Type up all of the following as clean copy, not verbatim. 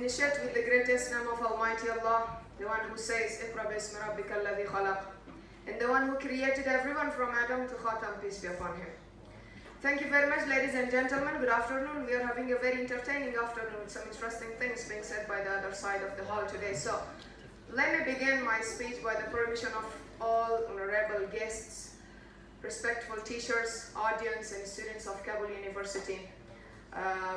initiate with the greatest name of Almighty Allah, the one who says, Iqra bismi rabbika alladhi khalaq, and the one who created everyone from Adam to Khatam, peace be upon him. Thank you very much, ladies and gentlemen. Good afternoon. We are having a very entertaining afternoon with some interesting things being said by the other side of the hall today. So, let me begin my speech by the permission of all honorable guests, respectful teachers, audience, and students of Kabul University.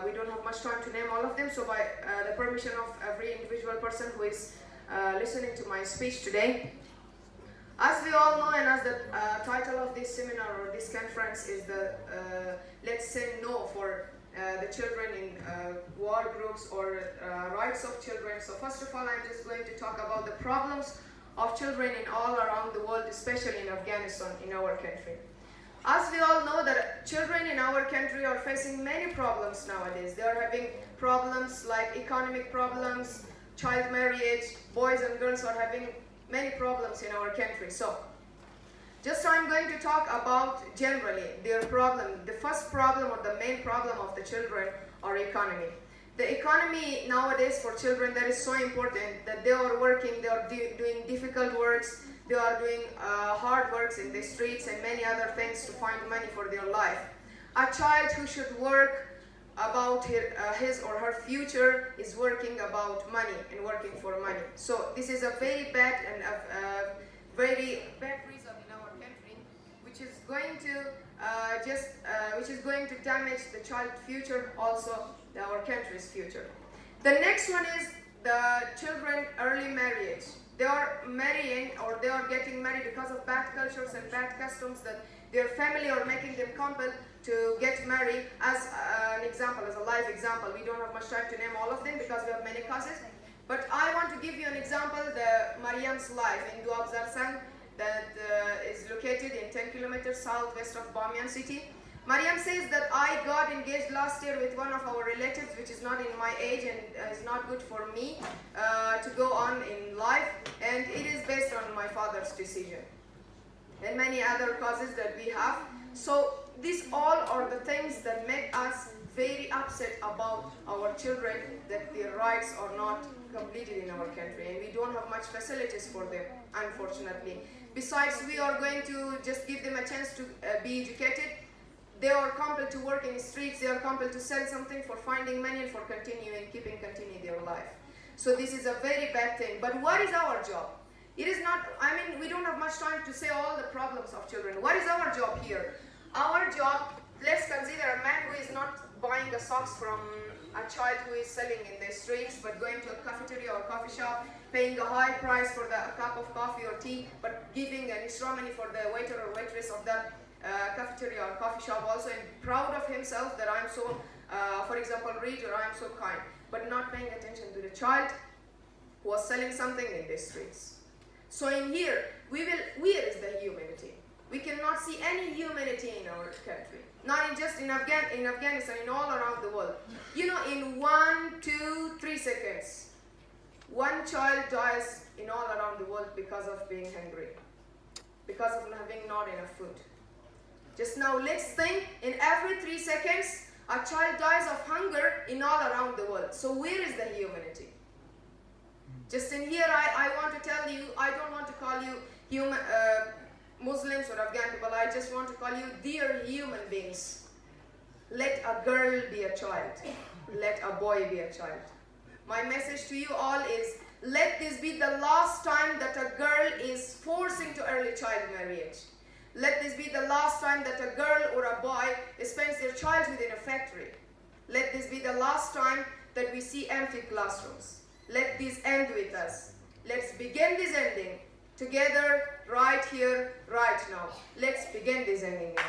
We don't have much time to name all of them, so by the permission of every individual person who is listening to my speech today. As we all know, and as the title of this seminar or this conference is the Let's Say No for the children in war groups or rights of children. So first of all, I'm just going to talk about the problems of children in all around the world, especially in Afghanistan, in our country. As we all know that children in our country are facing many problems nowadays. They are having problems like economic problems, child marriage, boys and girls are having many problems in our country. So, just I'm going to talk about generally their problem. The first problem or the main problem of the children are economy. The economy nowadays for children, that is so important that they are working, they are doing difficult works, they are doing hard works in the streets and many other things to find money for their life. A child who should work about his or her future is working about money and working for money. So this is a very bad and very bad reason in our country, which is going to damage the child's future, also our country's future. The next one is the children early marriage. They are marrying or they are getting married because of bad cultures and bad customs that their family are making them compelled to get married. As an example, as a live example, we don't have much time to name all of them because we have many causes. But I want to give you an example, the Mariam's life in Duabzarsang that is located in 10 kilometers southwest of Bamiyan city. Mariam says that I got engaged last year with one of our relatives, which is not in my age and is not good for me to go on in life, and it is based on my father's decision and many other causes that we have. So these all are the things that make us very upset about our children, that their rights are not completed in our country and we don't have much facilities for them, unfortunately. Besides, we are going to just give them a chance to be educated. They are compelled to work in the streets, they are compelled to sell something for finding money and for continue their life. So this is a very bad thing. But what is our job? It is not, we don't have much time to say all the problems of children. What is our job here? Our job, let's consider a man who is not buying the socks from a child who is selling in the streets, but going to a cafeteria or coffee shop, paying a high price for a cup of coffee or tea, but giving an extra money for the waiter or waitress of that cafeteria or coffee shop also, and proud of himself that I'm so, for example, rich or I'm so kind, but not paying attention to the child who was selling something in the streets. So in here, where is the humanity? We cannot see any humanity in our country. Not just in Afghanistan, in all around the world. You know, in 1, 2, 3 seconds, one child dies in all around the world because of being hungry, because of having not enough food. Just now, let's think, in every 3 seconds, a child dies of hunger in all around the world. So where is the humanity? Just in here, I want to tell you, I don't want to call you Muslims or Afghan people, I just want to call you dear human beings. Let a girl be a child. Let a boy be a child. My message to you all is, let this be the last time that a girl is forcing to early child marriage. Let this be the last time that a girl or a boy spends their childhood in a factory. Let this be the last time that we see empty classrooms. Let this end with us. Let's begin this ending together, right here, right now. Let's begin this ending now.